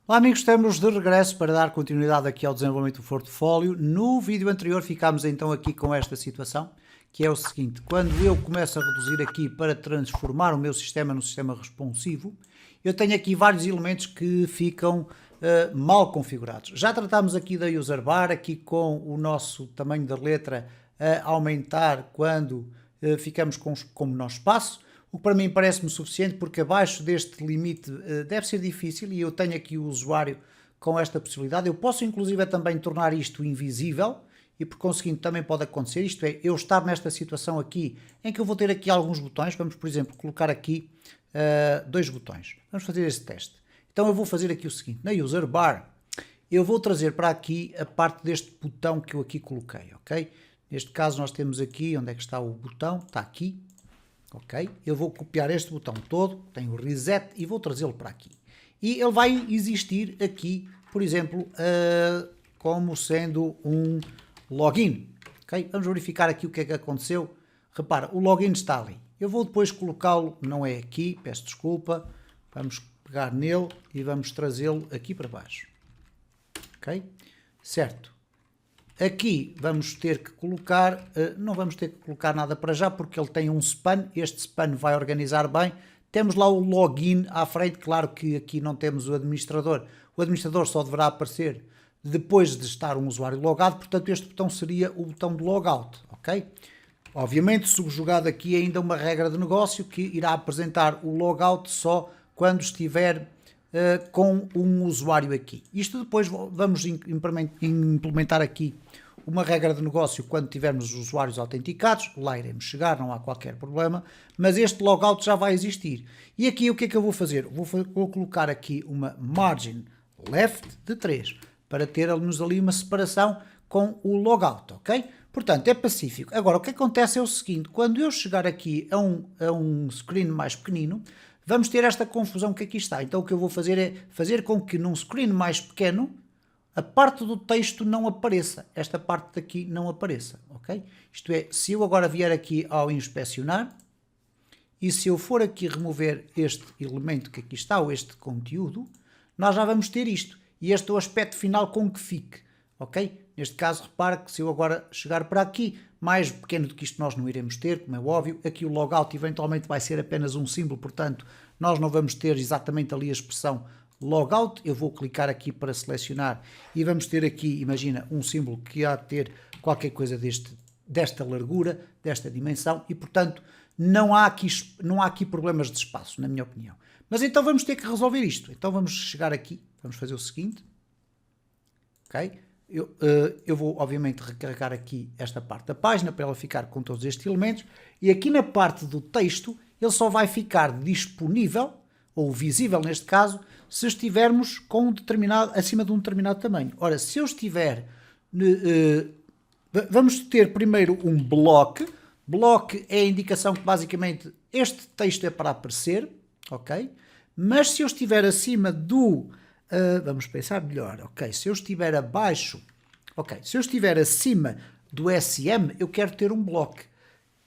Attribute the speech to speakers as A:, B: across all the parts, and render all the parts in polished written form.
A: Olá amigos, estamos de regresso para dar continuidade aqui ao desenvolvimento do portfólio. No vídeo anterior ficámos então aqui com esta situação, que é o seguinte: quando eu começo a reduzir aqui para transformar o meu sistema num sistema responsivo, eu tenho aqui vários elementos que ficam mal configurados. Já tratámos aqui da user bar, aqui com o nosso tamanho da letra a aumentar quando ficamos com menor espaço. O que para mim parece-me suficiente, porque abaixo deste limite deve ser difícil e eu tenho aqui o usuário com esta possibilidade. Eu posso inclusive também tornar isto invisível e por conseguinte também pode acontecer, isto é, eu estar nesta situação aqui em que eu vou ter aqui alguns botões. Vamos, por exemplo, colocar aqui dois botões. Vamos fazer esse teste. Então eu vou fazer aqui o seguinte: na user bar eu vou trazer para aqui a parte deste botão que eu aqui coloquei, ok? Neste caso nós temos aqui, onde é que está o botão? Está aqui. Ok? Eu vou copiar este botão todo, tenho o reset e vou trazê-lo para aqui. E ele vai existir aqui, por exemplo, como sendo um login. Ok? Vamos verificar aqui o que é que aconteceu. Repara, o login está ali. Eu vou depois colocá-lo, não é aqui, peço desculpa. Vamos pegar nele e vamos trazê-lo aqui para baixo. Ok? Certo. Aqui vamos ter que colocar, não vamos ter que colocar nada para já, porque ele tem um span, este span vai organizar bem. Temos lá o login à frente, claro que aqui não temos o administrador só deverá aparecer depois de estar um usuário logado, portanto este botão seria o botão de logout, ok? Obviamente subjugado aqui ainda uma regra de negócio que irá apresentar o logout só quando estiver com um usuário aqui. Isto depois vamos implementar aqui uma regra de negócio quando tivermos os usuários autenticados. Lá iremos chegar, não há qualquer problema, mas este logout já vai existir. E aqui o que é que eu vou fazer? Vou colocar aqui uma margin left de 3 para termos ali uma separação com o logout, ok? Portanto, é pacífico. Agora, o que acontece é o seguinte: quando eu chegar aqui a um screen mais pequenino, vamos ter esta confusão que aqui está. Então o que eu vou fazer é fazer com que num screen mais pequeno a parte do texto não apareça. Esta parte daqui não apareça, ok? Isto é, se eu agora vier aqui ao inspecionar e se eu for aqui remover este elemento que aqui está, ou este conteúdo, nós já vamos ter isto. E este é o aspecto final com que fique, ok? Neste caso, repara que se eu agora chegar para aqui, mais pequeno do que isto nós não iremos ter, como é óbvio. Aqui o logout eventualmente vai ser apenas um símbolo, portanto, nós não vamos ter exatamente ali a expressão logout. Eu vou clicar aqui para selecionar e vamos ter aqui, imagina, um símbolo que há de ter qualquer coisa desta largura, desta dimensão e, portanto, não há aqui problemas de espaço, na minha opinião. Mas então vamos ter que resolver isto. Então vamos chegar aqui, vamos fazer o seguinte, ok? Eu vou obviamente recarregar aqui esta parte da página para ela ficar com todos estes elementos e aqui na parte do texto ele só vai ficar disponível ou visível neste caso se estivermos com acima de um determinado tamanho. Ora, se eu estiver vamos ter primeiro um block é a indicação que basicamente este texto é para aparecer, ok? Mas se eu estiver acima do vamos pensar melhor, ok? Se eu estiver abaixo, ok? Se eu estiver acima do SM, eu quero ter um block.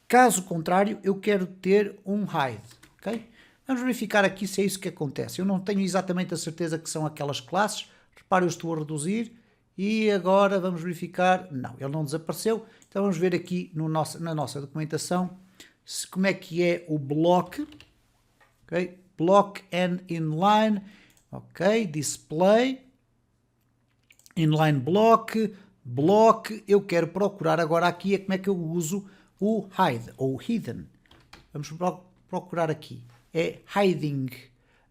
A: Caso contrário, eu quero ter um hide, ok? Vamos verificar aqui se é isso que acontece. Eu não tenho exatamente a certeza que são aquelas classes. Repare, eu estou a reduzir e agora vamos verificar. Não, ele não desapareceu. Então vamos ver aqui na nossa documentação como é que é o block, ok? Block and inline. Ok, display, inline block, eu quero procurar agora aqui é como é que eu uso o hide ou hidden. Vamos procurar aqui, é hiding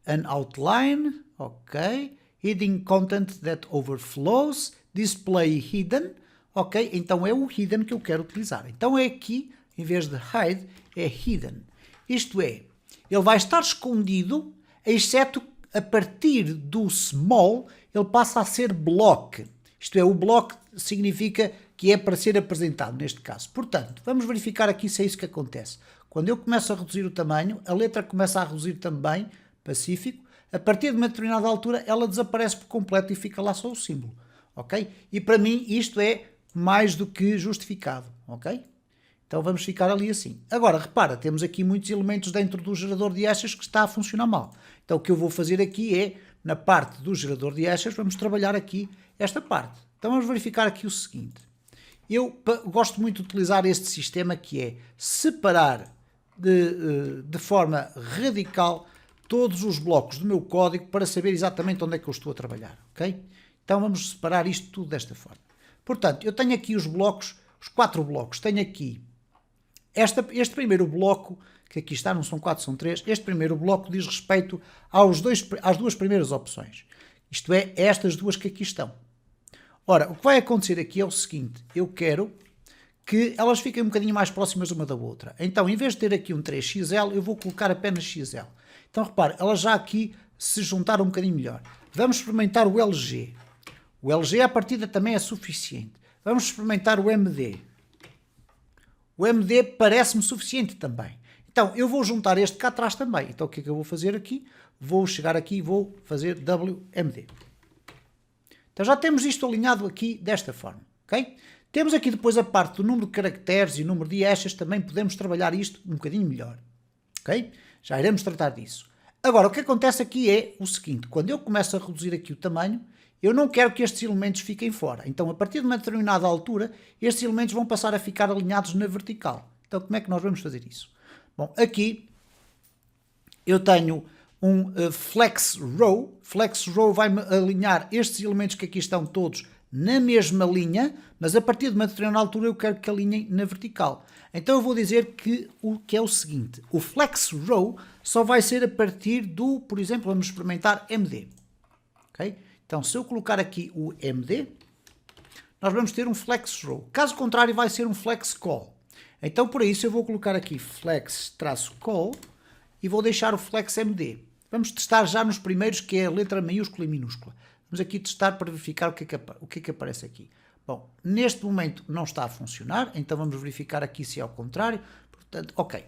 A: an outline, ok, hiding content that overflows, display hidden, ok, então é o hidden que eu quero utilizar. Então é aqui, em vez de hide, é hidden. Isto é, ele vai estar escondido, exceto a partir do small, ele passa a ser block. Isto é, o block significa que é para ser apresentado, neste caso. Portanto, vamos verificar aqui se é isso que acontece. Quando eu começo a reduzir o tamanho, a letra começa a reduzir também, pacífico. A partir de uma determinada altura, ela desaparece por completo e fica lá só o símbolo, ok? E para mim, isto é mais do que justificado, ok? Então vamos ficar ali assim. Agora, repara, temos aqui muitos elementos dentro do gerador de hashes que está a funcionar mal. Então o que eu vou fazer aqui é na parte do gerador de hashes, vamos trabalhar aqui esta parte. Então vamos verificar aqui o seguinte. Eu gosto muito de utilizar este sistema que é separar de forma radical todos os blocos do meu código para saber exatamente onde é que eu estou a trabalhar, ok? Então vamos separar isto tudo desta forma. Portanto, eu tenho aqui os blocos, os 4 blocos. Tenho aqui este primeiro bloco, que aqui está, não são 4, são 3. Este primeiro bloco diz respeito às duas primeiras opções. Isto é, estas duas que aqui estão. Ora, o que vai acontecer aqui é o seguinte. Eu quero que elas fiquem um bocadinho mais próximas uma da outra. Então, em vez de ter aqui um 3XL, eu vou colocar apenas XL. Então, repare, elas já aqui se juntaram um bocadinho melhor. Vamos experimentar o LG. O LG à partida também é suficiente. Vamos experimentar o MD. O MD parece-me suficiente também. Então, eu vou juntar este cá atrás também. Então, o que é que eu vou fazer aqui? Vou chegar aqui e vou fazer WMD. Então, já temos isto alinhado aqui desta forma, ok? Temos aqui depois a parte do número de caracteres e o número de hashes. Também podemos trabalhar isto um bocadinho melhor, ok? Já iremos tratar disso. Agora, o que acontece aqui é o seguinte. Quando eu começo a reduzir aqui o tamanho, eu não quero que estes elementos fiquem fora. Então, a partir de uma determinada altura, estes elementos vão passar a ficar alinhados na vertical. Então, como é que nós vamos fazer isso? Bom, aqui eu tenho um flex row. Flex row vai-me alinhar estes elementos que aqui estão todos na mesma linha, mas a partir de uma determinada altura eu quero que alinhem na vertical. Então eu vou dizer que é o seguinte. O flex row só vai ser a partir do, por exemplo, vamos experimentar MD. Ok? Então, se eu colocar aqui o MD, nós vamos ter um flex row. Caso contrário, vai ser um flex call. Então, por isso, eu vou colocar aqui flex-call e vou deixar o flex MD. Vamos testar já nos primeiros, que é a letra maiúscula e minúscula. Vamos aqui testar para verificar o que é que aparece aqui. Bom, neste momento não está a funcionar, então vamos verificar aqui se é ao contrário. Portanto, ok,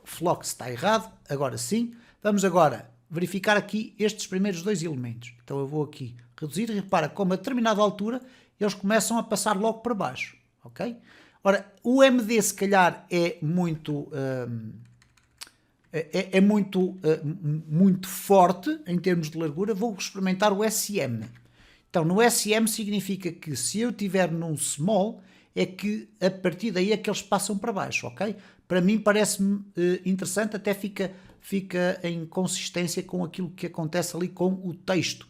A: Flox está errado, agora sim. Vamos agora verificar aqui estes primeiros dois elementos. Então eu vou aqui reduzir e repara como a determinada altura eles começam a passar logo para baixo, ok? Ora, o MD se calhar é muito muito forte em termos de largura. Vou experimentar o SM. Então no SM significa que se eu tiver num small é que a partir daí é que eles passam para baixo, ok? Para mim parece-me interessante, até fica em consistência com aquilo que acontece ali com o texto,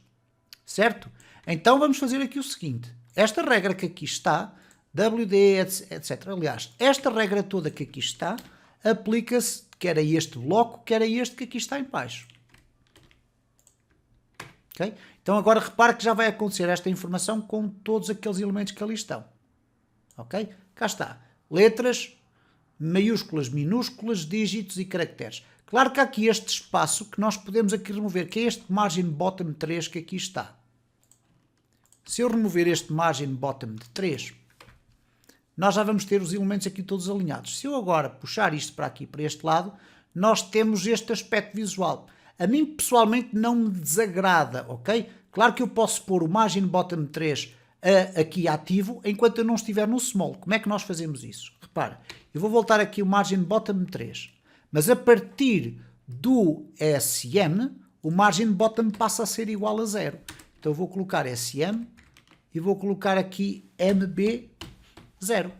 A: certo? Então vamos fazer aqui o seguinte, esta regra que aqui está, WD, etc. Aliás, esta regra toda que aqui está, aplica-se quer a este bloco, quer a este que aqui está em baixo. Okay? Então agora repare que já vai acontecer esta informação com todos aqueles elementos que ali estão. Ok? Cá está. Letras, maiúsculas, minúsculas, dígitos e caracteres. Claro que há aqui este espaço que nós podemos aqui remover, que é este margin bottom 3 que aqui está. Se eu remover este margin bottom de 3, nós já vamos ter os elementos aqui todos alinhados. Se eu agora puxar isto para aqui, para este lado, nós temos este aspecto visual. A mim, pessoalmente, não me desagrada, ok? Claro que eu posso pôr o margin bottom 3 aqui ativo, enquanto eu não estiver no small. Como é que nós fazemos isso? Repara, eu vou voltar aqui o margin bottom 3, mas a partir do SM, o margin bottom passa a ser igual a 0. Então eu vou colocar SM e vou colocar aqui MB 0,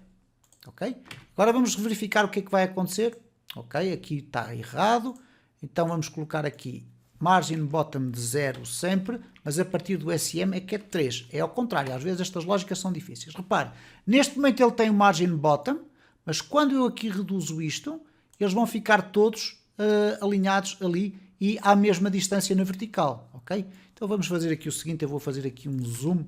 A: ok? Agora vamos verificar o que é que vai acontecer. Ok, aqui está errado, então vamos colocar aqui margin bottom de 0 sempre, mas a partir do SM é que é de 3, é ao contrário, às vezes estas lógicas são difíceis. Repare, neste momento ele tem o margin bottom, mas quando eu aqui reduzo isto, eles vão ficar todos alinhados ali e à mesma distância na vertical, ok? Então vamos fazer aqui o seguinte, eu vou fazer aqui um zoom.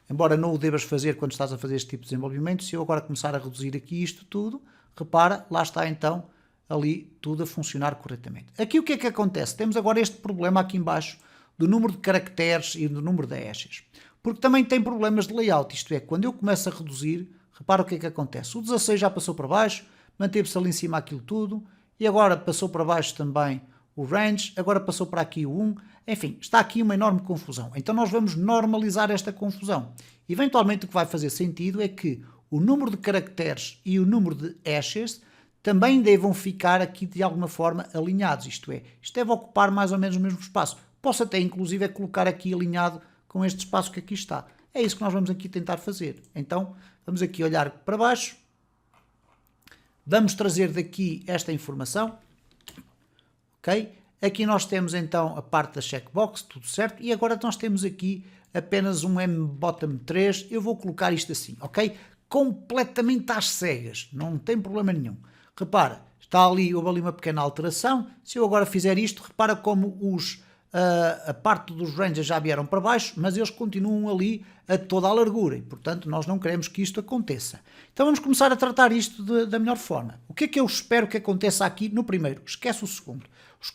A: Embora não o devas fazer quando estás a fazer este tipo de desenvolvimento, se eu agora começar a reduzir aqui isto tudo, repara, lá está então ali tudo a funcionar corretamente. Aqui o que é que acontece? Temos agora este problema aqui em baixo do número de caracteres e do número de hashes. Porque também tem problemas de layout, isto é, quando eu começo a reduzir, repara o que é que acontece. O 16 já passou para baixo, manteve-se ali em cima aquilo tudo, e agora passou para baixo também o range, agora passou para aqui o 1, enfim, está aqui uma enorme confusão. Então nós vamos normalizar esta confusão. Eventualmente o que vai fazer sentido é que o número de caracteres e o número de hashes também devam ficar aqui de alguma forma alinhados, isto é, isto deve ocupar mais ou menos o mesmo espaço. Posso até inclusive colocar aqui alinhado com este espaço que aqui está. É isso que nós vamos aqui tentar fazer. Então vamos aqui olhar para baixo, vamos trazer daqui esta informação, ok? Aqui nós temos então a parte da checkbox, tudo certo, e agora nós temos aqui apenas um mbottom 3, eu vou colocar isto assim, ok? Completamente às cegas, não tem problema nenhum. Repara, houve ali uma pequena alteração, se eu agora fizer isto, repara como a parte dos rangers já vieram para baixo, mas eles continuam ali a toda a largura e, portanto, nós não queremos que isto aconteça. Então vamos começar a tratar isto da melhor forma. O que é que eu espero que aconteça aqui no primeiro? Esquece o segundo.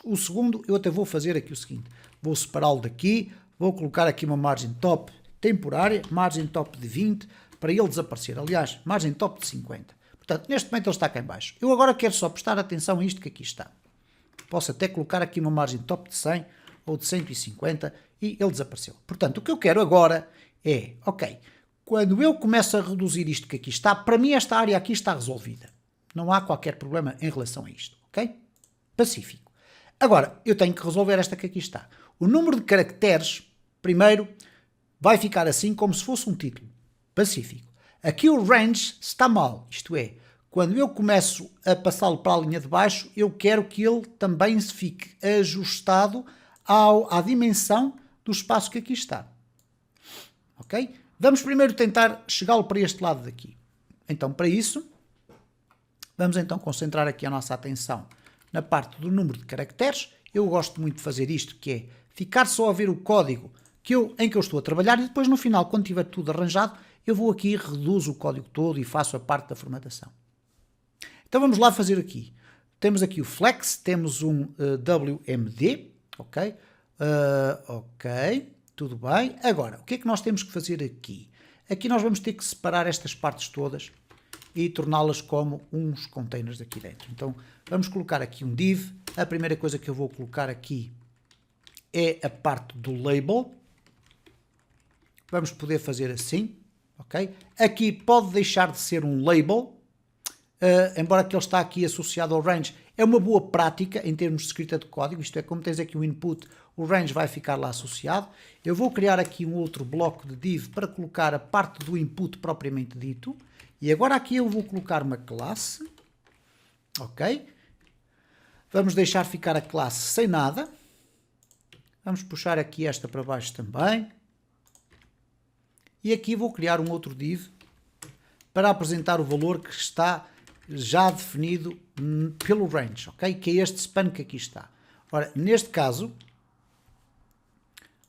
A: O segundo eu até vou fazer aqui o seguinte, vou separá-lo daqui, vou colocar aqui uma margem top temporária, margem top de 20, para ele desaparecer. Aliás, margem top de 50. Portanto, neste momento ele está cá em baixo. Eu agora quero só prestar atenção a isto que aqui está. Posso até colocar aqui uma margem top de 100 ou de 150 e ele desapareceu. Portanto, o que eu quero agora é, ok, quando eu começo a reduzir isto que aqui está, para mim esta área aqui está resolvida. Não há qualquer problema em relação a isto, ok? Pacífico. Agora, eu tenho que resolver esta que aqui está. O número de caracteres, primeiro, vai ficar assim como se fosse um título. Pacífico. Aqui o range está mal, isto é, quando eu começo a passá-lo para a linha de baixo, eu quero que ele também se fique ajustado à dimensão do espaço que aqui está. Ok? Vamos primeiro tentar chegá-lo para este lado daqui. Então, para isso, vamos então concentrar aqui a nossa atenção na parte do número de caracteres. Eu gosto muito de fazer isto, que é ficar só a ver o código em que eu estou a trabalhar e depois no final, quando tiver tudo arranjado, eu vou aqui e reduzo o código todo e faço a parte da formatação. Então vamos lá fazer aqui. Temos aqui o flex, temos um WMD, ok? Ok, tudo bem. Agora, o que é que nós temos que fazer aqui? Aqui nós vamos ter que separar estas partes todas e torná-las como uns containers aqui dentro. Então vamos colocar aqui um div. A primeira coisa que eu vou colocar aqui é a parte do label. Vamos poder fazer assim, ok? Aqui pode deixar de ser um label, embora que ele está aqui associado ao range. É uma boa prática em termos de escrita de código, isto é, como tens aqui o input, o range vai ficar lá associado. Eu vou criar aqui um outro bloco de div para colocar a parte do input propriamente dito. E agora aqui eu vou colocar uma classe, ok? Vamos deixar ficar a classe sem nada. Vamos puxar aqui esta para baixo também. E aqui vou criar um outro div para apresentar o valor que está já definido pelo range, ok? Que é este span que aqui está. Ora, neste caso,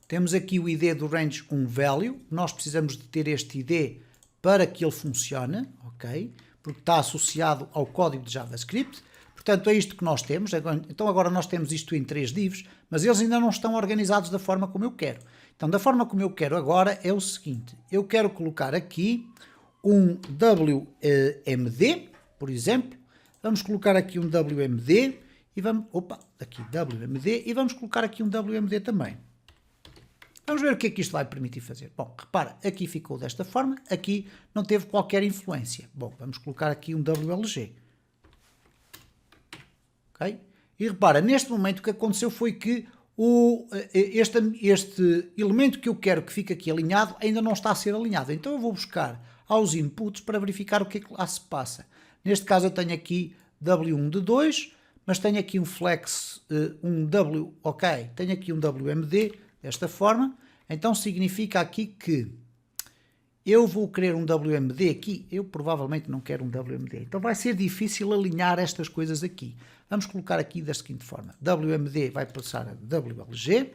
A: temos aqui o id do range um value. Nós precisamos de ter este id para que ele funcione, ok? Porque está associado ao código de JavaScript. Portanto, é isto que nós temos. Então agora nós temos isto em 3 divs, mas eles ainda não estão organizados da forma como eu quero. Então, da forma como eu quero agora é o seguinte. Eu quero colocar aqui um WMD, por exemplo. Vamos colocar aqui um WMD e vamos... Opa, aqui WMD e vamos colocar aqui um WMD também. Vamos ver o que é que isto vai permitir fazer. Bom, repara, aqui ficou desta forma, aqui não teve qualquer influência. Bom, vamos colocar aqui um WLG. Ok? E repara, neste momento o que aconteceu foi que este elemento que eu quero que fique aqui alinhado ainda não está a ser alinhado. Então eu vou buscar aos inputs para verificar o que é que lá se passa. Neste caso eu tenho aqui W1 de 2, mas tenho aqui um flex, tenho aqui um WMD desta forma. Então significa aqui que eu vou querer um WMD aqui, eu provavelmente não quero um WMD. Então vai ser difícil alinhar estas coisas aqui. Vamos colocar aqui da seguinte forma. WMD vai passar a WLG.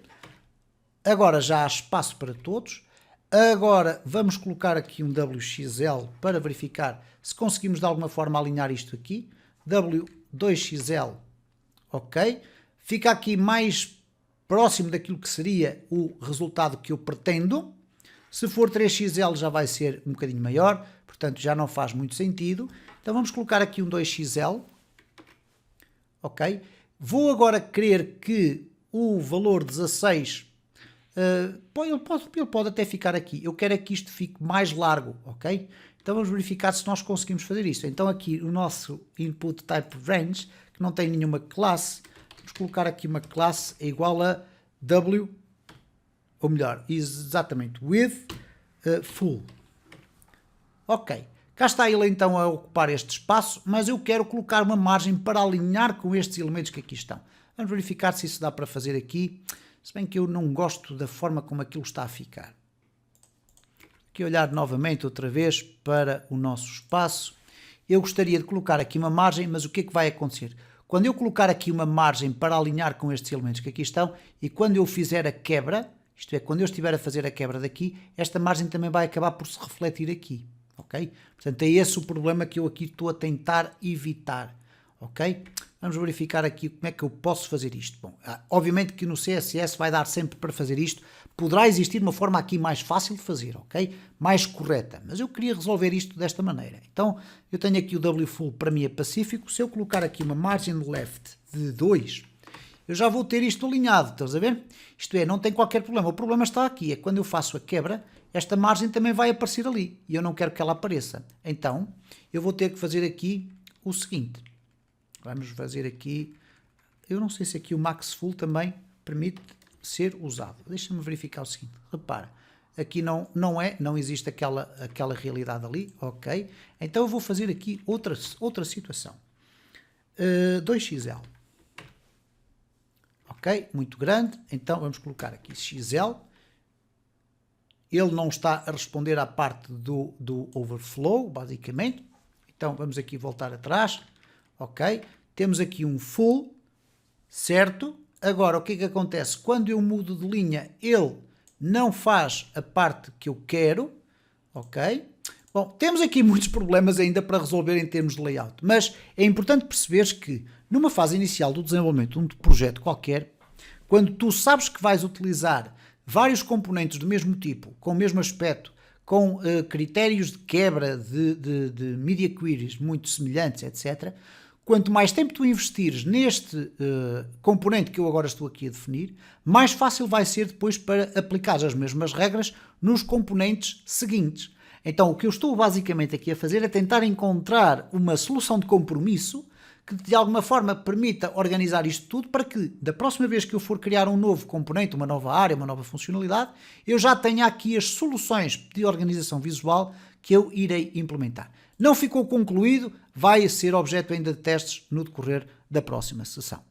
A: Agora já há espaço para todos. Agora vamos colocar aqui um WXL para verificar se conseguimos de alguma forma alinhar isto aqui. W2XL, ok. Fica aqui mais próximo daquilo que seria o resultado que eu pretendo. Se for 3XL já vai ser um bocadinho maior, portanto já não faz muito sentido. Então vamos colocar aqui um 2XL, ok? Vou agora querer que o valor 16, ele pode até ficar aqui. Eu quero é que isto fique mais largo, ok? Então vamos verificar se nós conseguimos fazer isso. Então aqui o nosso input type range, que não tem nenhuma classe, vamos colocar aqui uma classe igual a W, ou melhor, exatamente, with full. Ok, cá está ele então a ocupar este espaço, mas eu quero colocar uma margem para alinhar com estes elementos que aqui estão. Vamos verificar se isso dá para fazer aqui, se bem que eu não gosto da forma como aquilo está a ficar. Aqui olhar novamente outra vez para o nosso espaço. Eu gostaria de colocar aqui uma margem, mas o que é que vai acontecer? Quando eu colocar aqui uma margem para alinhar com estes elementos que aqui estão, e quando eu fizer a quebra, isto é, quando eu estiver a fazer a quebra daqui, esta margem também vai acabar por se refletir aqui, ok? Portanto, é esse o problema que eu aqui estou a tentar evitar, ok? Vamos verificar aqui como é que eu posso fazer isto. Bom, obviamente que no CSS vai dar sempre para fazer isto, poderá existir uma forma aqui mais fácil de fazer, ok? Mais correta, mas eu queria resolver isto desta maneira. Então, eu tenho aqui o W-full para mim é pacífico, se eu colocar aqui uma margin left de 2, eu já vou ter isto alinhado, estás a ver? Isto é, não tem qualquer problema. O problema está aqui, é que quando eu faço a quebra, esta margem também vai aparecer ali, e eu não quero que ela apareça. Então, eu vou ter que fazer aqui o seguinte. Vamos fazer aqui, eu não sei se aqui o max full também permite ser usado. Deixa-me verificar o seguinte, repara, aqui não existe aquela realidade ali, ok? Então eu vou fazer aqui outra situação. 2xl. Ok, muito grande, então vamos colocar aqui xl. Ele não está a responder à parte do overflow, basicamente. Então vamos aqui voltar atrás. Ok, temos aqui um full, certo? Agora, o que é que acontece? Quando eu mudo de linha, ele não faz a parte que eu quero, ok? Bom, temos aqui muitos problemas ainda para resolver em termos de layout, mas é importante perceberes que, numa fase inicial do desenvolvimento de um projeto qualquer, quando tu sabes que vais utilizar vários componentes do mesmo tipo, com o mesmo aspecto, com critérios de quebra de media queries muito semelhantes, etc., quanto mais tempo tu investires neste componente que eu agora estou aqui a definir, mais fácil vai ser depois para aplicar as mesmas regras nos componentes seguintes. Então, o que eu estou basicamente aqui a fazer é tentar encontrar uma solução de compromisso que de alguma forma permita organizar isto tudo para que, da próxima vez que eu for criar um novo componente, uma nova área, uma nova funcionalidade, eu já tenha aqui as soluções de organização visual que eu irei implementar. Não ficou concluído, vai ser objeto ainda de testes no decorrer da próxima sessão.